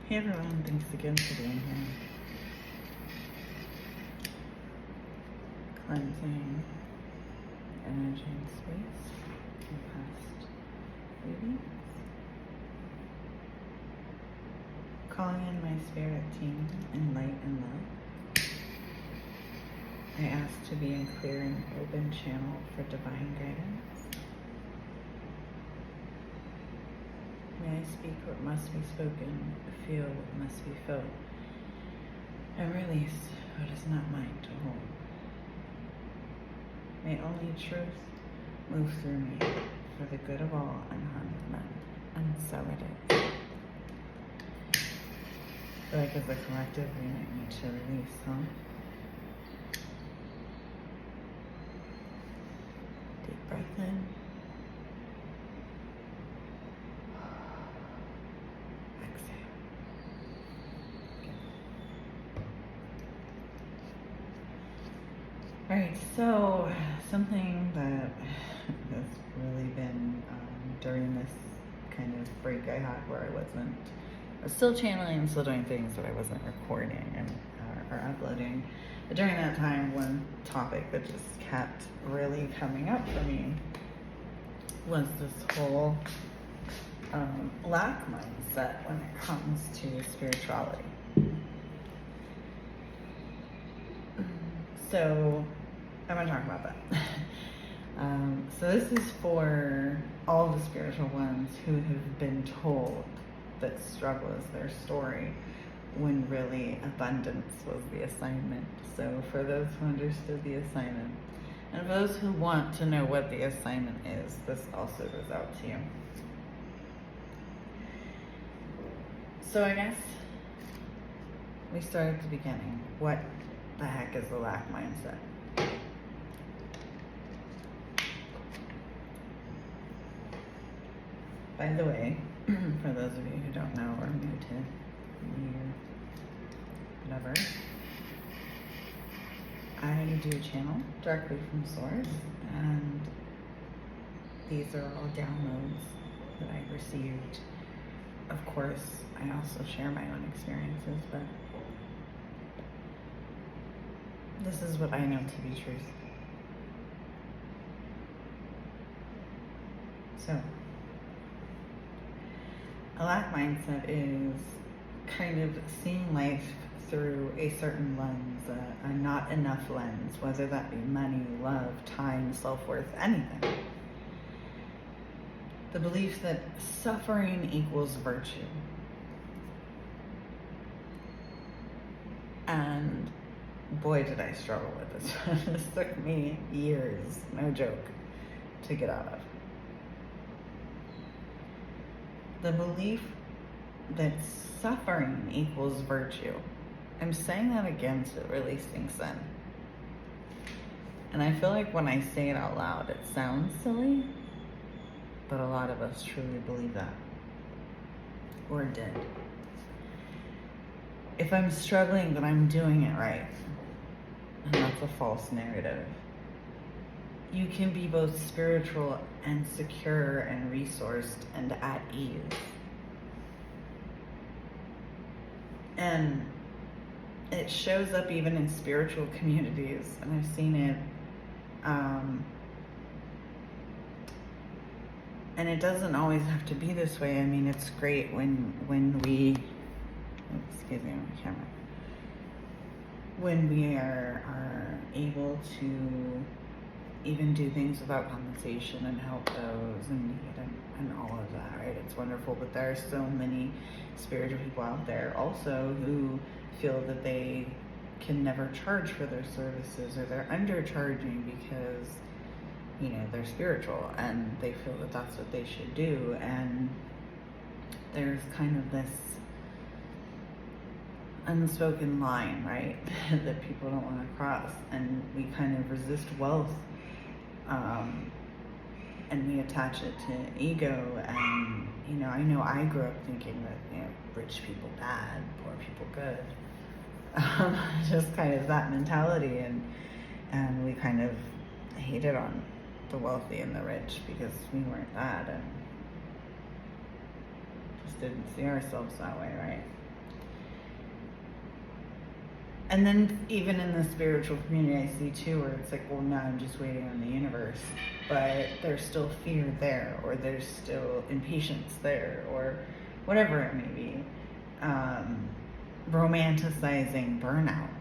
Hey everyone, thanks again for being here. Cleansing energy and space in past readings. Calling in my spirit team in light and love. I ask to be a clear and open channel for divine guidance. May I speak what must be spoken, feel what must be felt, and release what is not mine to hold. May only truth move through me for the good of all and harm of none. And so it is. I feel like as a collective we might need to release, huh? Deep breath in. Exhale. Alright, so something that has really been during this kind of break I had where I was still channeling and still doing things that I wasn't recording and or uploading. But during that time, one topic that just kept really coming up for me was this whole lack mindset when it comes to spirituality. So I'm going to talk about that. So this is for all the spiritual ones who have been told that struggle is their story, when really abundance was the assignment. So for those who understood the assignment, and for those who want to know what the assignment is, this also goes out to you. So I guess we start at the beginning. What the heck is the lack mindset? By the way, for those of you who don't know or new to me or whatever, I do channel directly from source, and these are all downloads that I received. Of course, I also share my own experiences, but this is what I know to be truth. So, a lack mindset is kind of seeing life through a certain lens, a not enough lens, whether that be money, love, time, self-worth, anything. The belief that suffering equals virtue. And boy, did I struggle with this. This took me years, no joke, to get out of. The belief that suffering equals virtue. I'm saying that again so it really sinks in. And I feel like when I say it out loud, it sounds silly, but a lot of us truly believe that. Or did. If I'm struggling, then I'm doing it right. And that's a false narrative. You can be both spiritual and secure and resourced and at ease. And it shows up even in spiritual communities, and I've seen it. And it doesn't always have to be this way. I mean, it's great when we, excuse me, my camera. When we are able to even do things without compensation and help those and all of that, right? It's wonderful, but there are so many spiritual people out there also who feel that they can never charge for their services, or they're undercharging because, you know, they're spiritual and they feel that that's what they should do. And there's kind of this unspoken line, right, that people don't want to cross, and we kind of resist wealth, and we attach it to ego. And you know I grew up thinking that, you know, rich people bad, poor people good, just kind of that mentality, and we kind of hated on the wealthy and the rich because we weren't that, and just didn't see ourselves that way, right? And then even in the spiritual community, I see too, where it's like, well, now I'm just waiting on the universe, but there's still fear there, or there's still impatience there, or whatever it may be. Romanticizing burnout,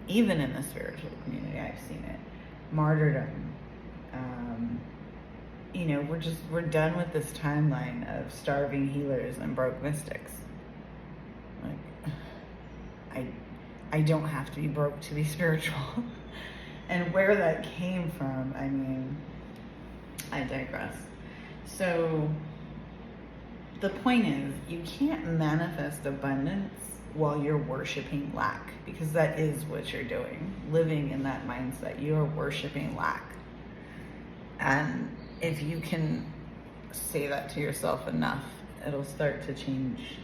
even in the spiritual community, I've seen it. Martyrdom. We're done with this timeline of starving healers and broke mystics. Like, I don't have to be broke to be spiritual. And where that came from, I mean, I digress. So the point is, you can't manifest abundance while you're worshiping lack, because that is what you're doing. Living in that mindset, you are worshiping lack. And if you can say that to yourself enough, it'll start to change.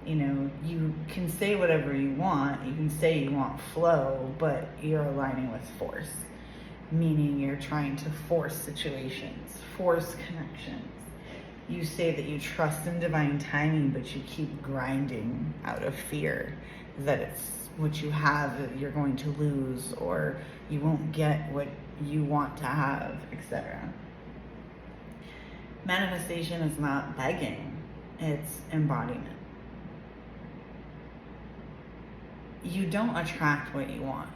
You can say whatever you want. You can say you want flow, but you're aligning with force, meaning you're trying to force situations, force connections. You say that you trust in divine timing, but you keep grinding out of fear that it's what you have that you're going to lose, or you won't get what you want to have, etc. Manifestation is not begging, it's embodiment. You don't attract what you want.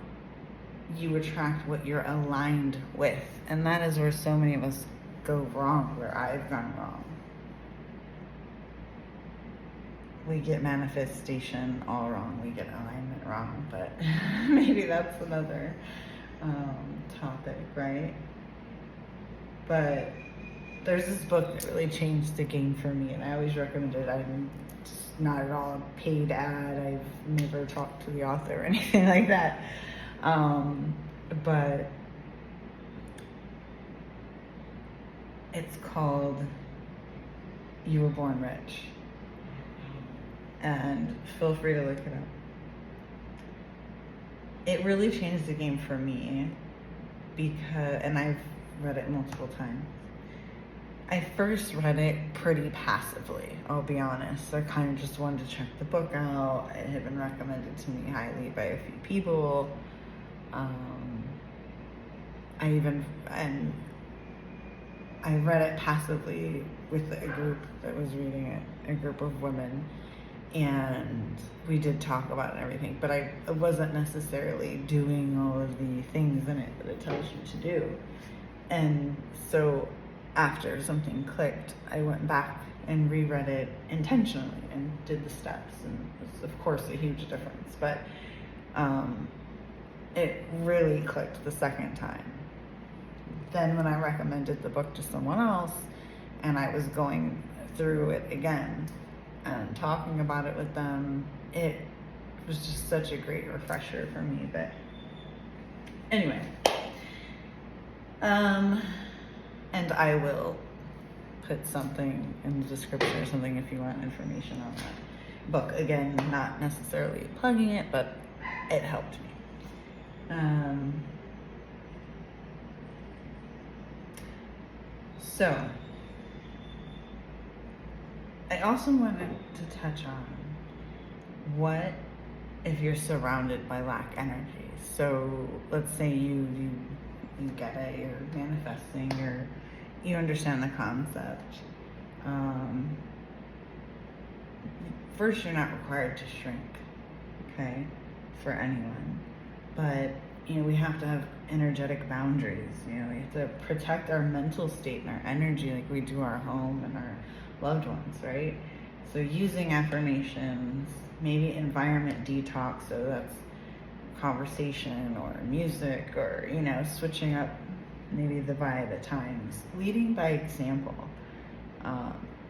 You attract what you're aligned with. And that is where so many of us go wrong, where I've gone wrong. We get manifestation all wrong. We get alignment wrong. But maybe that's another topic, right? But there's this book that really changed the game for me, and I always recommend it. I'm not at all a paid ad. I've never talked to the author or anything like that. But it's called You Were Born Rich. And feel free to look it up. It really changed the game for me and I've read it multiple times. I first read it pretty passively, I'll be honest. I kind of just wanted to check the book out. It had been recommended to me highly by a few people. I read it passively with a group that was reading it, a group of women, and we did talk about it and everything, but I wasn't necessarily doing all of the things in it that it tells you to do. And so after something clicked, I went back and reread it intentionally and did the steps, and it was of course a huge difference, but it really clicked the second time. Then when I recommended the book to someone else and I was going through it again and talking about it with them, it was just such a great refresher for me. But anyway, and I will put something in the description or something if you want information on that book. Again, not necessarily plugging it, but it helped me. So, I also wanted to touch on what if you're surrounded by lack energy. So let's say you get it, you're manifesting, you understand the concept. First, you're not required to shrink, okay, for anyone. But we have to have energetic boundaries. We have to protect our mental state and our energy like we do our home and our loved ones, right? So using affirmations, maybe environment detox, so that's conversation or music, or switching up maybe the vibe at times. Leading by example.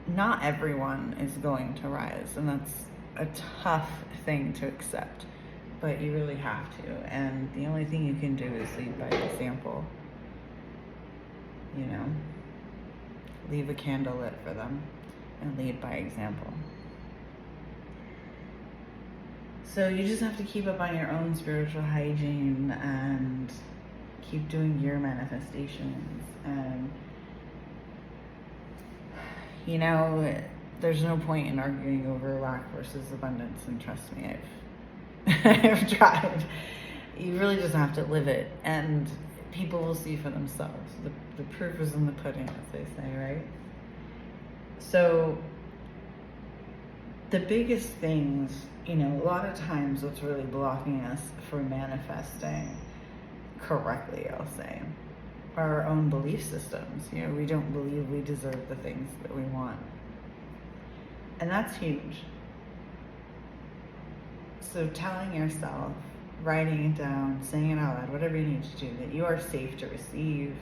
Not everyone is going to rise, and that's a tough thing to accept, but you really have to. And the only thing you can do is lead by example. Leave a candle lit for them and lead by example. So you just have to keep up on your own spiritual hygiene and keep doing your manifestations. And there's no point in arguing over lack versus abundance. And trust me, I've tried. You really just have to live it, and people will see for themselves. The proof is in the pudding, as they say, right? So the biggest things, a lot of times what's really blocking us from manifesting correctly, I'll say, are our own belief systems. We don't believe we deserve the things that we want. And that's huge. So telling yourself, writing it down, saying it out loud, whatever you need to do, that you are safe to receive,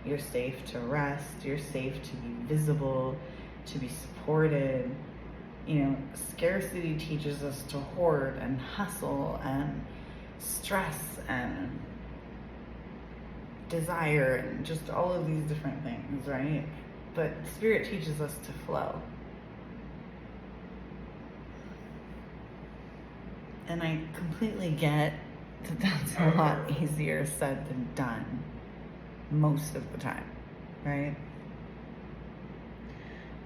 you're safe to rest, you're safe to be visible, to be supported. Scarcity teaches us to hoard and hustle and stress and desire and just all of these different things, right? But Spirit teaches us to flow. And I completely get that that's a lot easier said than done most of the time, right?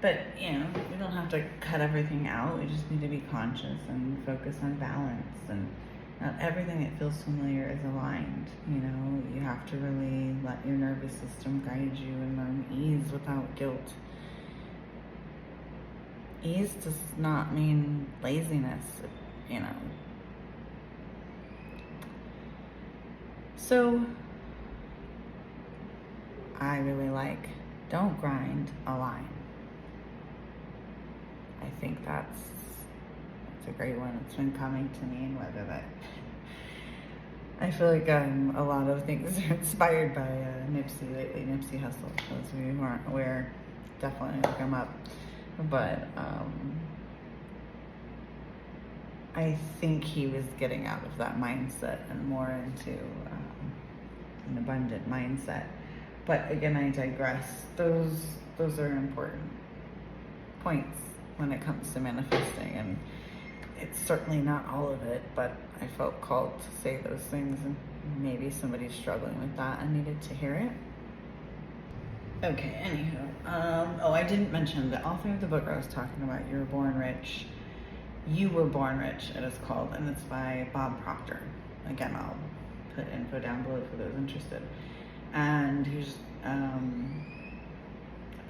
But, we don't have to cut everything out. We just need to be conscious and focus on balance. And not everything that feels familiar is aligned. You have to really let your nervous system guide you and learn ease without guilt. Ease does not mean laziness, So, I really like, don't grind, align. I think that's a great one. It's been coming to me, and whether that, I feel like a lot of things are inspired by Nipsey lately, Nipsey Hussle. Those of you who aren't aware, definitely look him up. But I think he was getting out of that mindset and more into an abundant mindset. But again, I digress. Those are important points when it comes to manifesting, and it's certainly not all of it, but I felt called to say those things, and maybe somebody's struggling with that and needed to hear it. Okay, anywho, I didn't mention the author of the book I was talking about, You Were Born Rich, it is called, and it's by Bob Proctor. Again, I'll put info down below for those interested. And he's a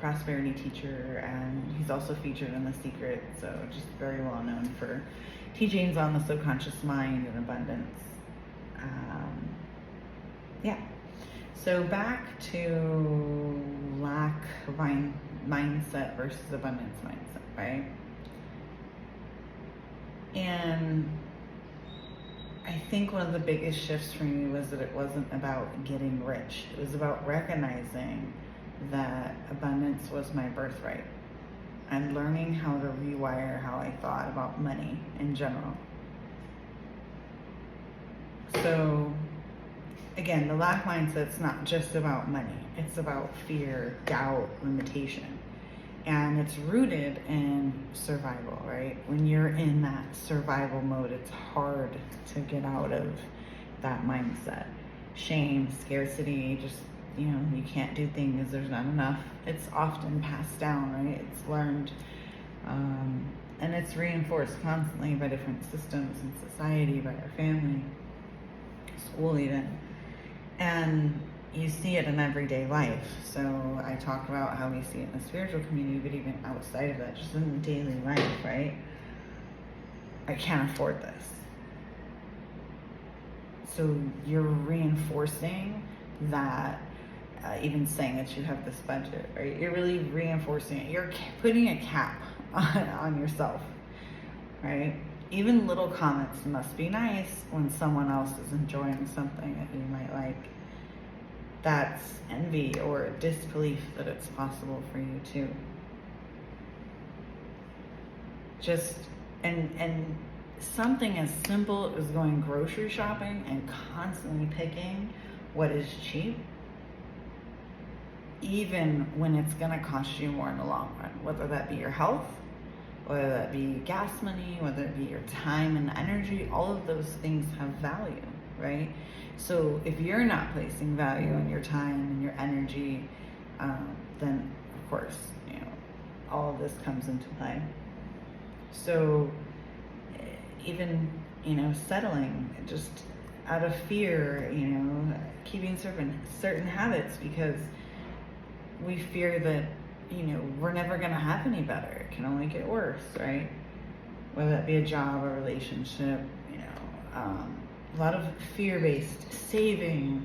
prosperity teacher, and he's also featured in The Secret, so just very well known for teachings on the subconscious mind and abundance. So back to lack mindset versus abundance mindset, right? And I think one of the biggest shifts for me was that it wasn't about getting rich. It was about recognizing that abundance was my birthright and learning how to rewire how I thought about money in general. So again, the lack mindset's not just about money. It's about fear, doubt, limitation. And it's rooted in survival, right? When you're in that survival mode, it's hard to get out of that mindset. Shame, scarcity, just, you can't do things, there's not enough. It's often passed down, right? It's learned, and it's reinforced constantly by different systems in society, by our family, school even. And you see it in everyday life. So I talked about how we see it in the spiritual community, but even outside of that, just in the daily life, right? I can't afford this. So you're reinforcing that, even saying that you have this budget, right? You're really reinforcing it. You're putting a cap on yourself, right? Even little comments must be nice when someone else is enjoying something that you might like. That's envy or disbelief that it's possible for you too. And something as simple as going grocery shopping and constantly picking what is cheap, even when it's gonna cost you more in the long run, whether that be your health, whether that be gas money, whether it be your time and energy, all of those things have value, right? So if you're not placing value in your time and your energy, then of course, all of this comes into play. So even, settling just out of fear, keeping certain habits because we fear that, we're never going to have any better. It can only get worse, right? Whether that be a job, a relationship, a lot of fear-based saving.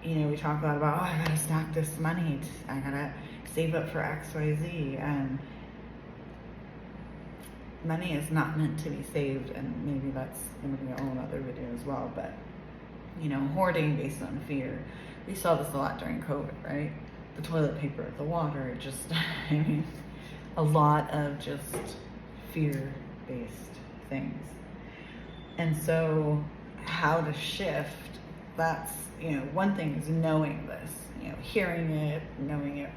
We talk a lot about, I gotta stack this money. I gotta save up for X, Y, Z. And money is not meant to be saved, and maybe that's going to be a whole other video as well. But, hoarding based on fear. We saw this a lot during COVID, right? The toilet paper, the water, just, a lot of just fear-based things. And so how to shift, that's, one thing is knowing this, hearing it, knowing it.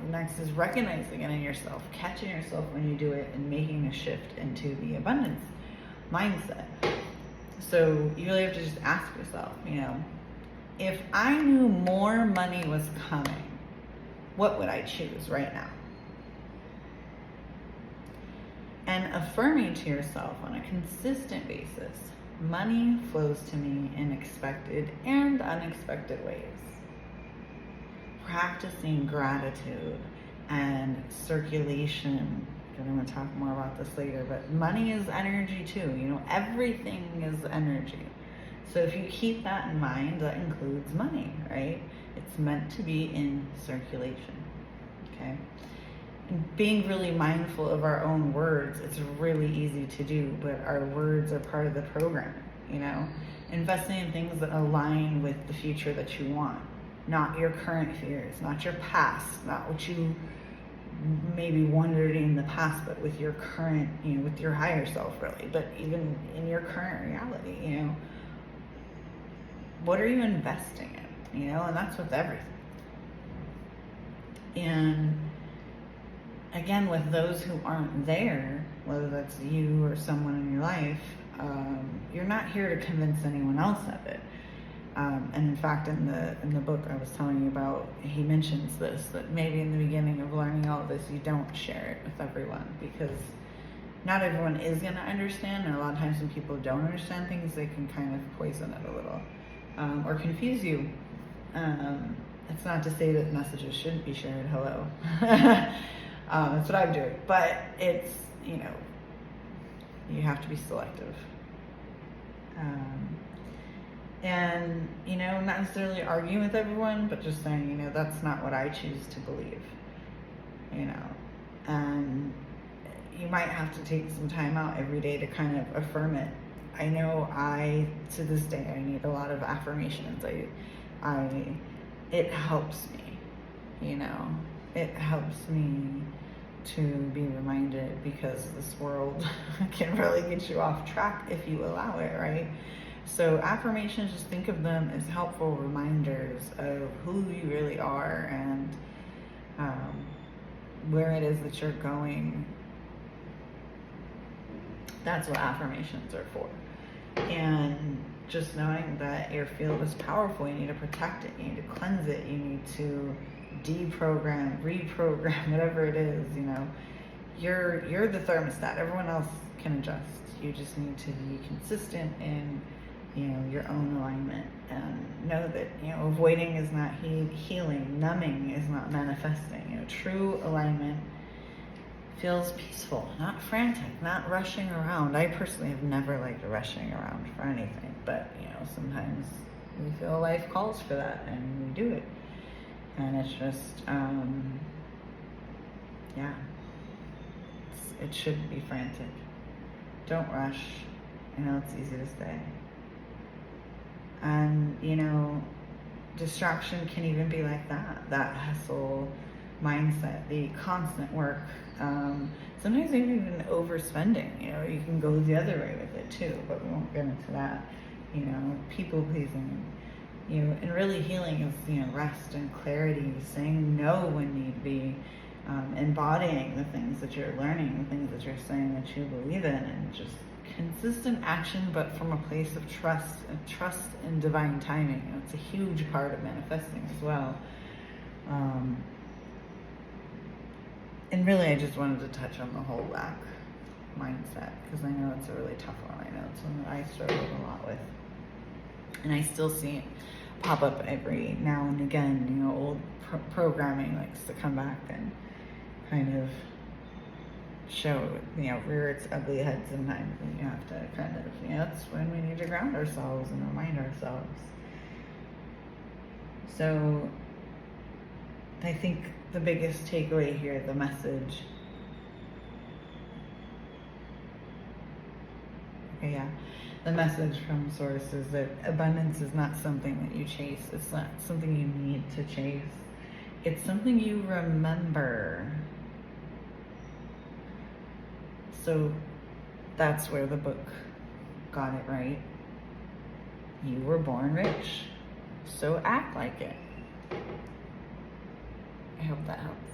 Next is recognizing it in yourself, catching yourself when you do it, and making a shift into the abundance mindset. So you really have to just ask yourself, if I knew more money was coming, what would I choose right now? And affirming to yourself on a consistent basis, money flows to me in expected and unexpected ways. Practicing gratitude and circulation. I'm going to talk more about this later, but money is energy too. Everything is energy. So if you keep that in mind, that includes money, right? It's meant to be in circulation, okay? And being really mindful of our own words, it's really easy to do, but our words are part of the program, Investing in things that align with the future that you want. Not your current fears, not your past, not what you maybe wondered in the past, but with your current, with your higher self really, but even in your current reality, what are you investing in, and that's with everything. And again, with those who aren't there, whether that's you or someone in your life, you're not here to convince anyone else of it. And in fact, in the book I was telling you about, he mentions this, that maybe in the beginning of learning all of this, you don't share it with everyone, because not everyone is going to understand. And a lot of times when people don't understand things, they can kind of poison it a little, or confuse you. It's not to say that messages shouldn't be shared. Hello. That's what I'm doing. But it's, you have to be selective. And, not necessarily arguing with everyone, but just saying, that's not what I choose to believe, and you might have to take some time out every day to kind of affirm it. I know to this day, I need a lot of affirmations. It helps me, it helps me to be reminded, because this world can really get you off track if you allow it, right? So affirmations, just think of them as helpful reminders of who you really are and where it is that you're going. That's what affirmations are for. And just knowing that your field is powerful, you need to protect it, you need to cleanse it, you need to deprogram, reprogram, whatever it is, you're the thermostat. Everyone else can adjust. You just need to be consistent in your own alignment, and know that, avoiding is not healing, numbing is not manifesting. True alignment feels peaceful, not frantic, not rushing around. I personally have never liked rushing around for anything, but, sometimes we feel life calls for that, and we do it. And it's just, it shouldn't be frantic. Don't rush. I know it's easy to say. And, distraction can even be like that hustle mindset, the constant work. Sometimes even overspending, you can go the other way with it too, but we won't get into that. People pleasing, and really healing is, rest and clarity, saying no when need be, embodying the things that you're learning, the things that you're saying that you believe in, and just consistent action, but from a place of trust in divine timing. It's a huge part of manifesting as well. And really, I just wanted to touch on the whole lack mindset, because I know it's a really tough one. I know it's one that I struggled a lot with, and I still see it pop up every now and again. You know, old programming likes to come back and kind of show, you know, rear its ugly head sometimes, and you have to kind of, you know, it's when we need to ground ourselves and remind ourselves. So I think the biggest takeaway here, the message, the message from Source is that abundance is not something that you chase. It's not something you need to chase. It's something you remember. So that's where the book got it right. You were born rich, so act like it. I hope that helps.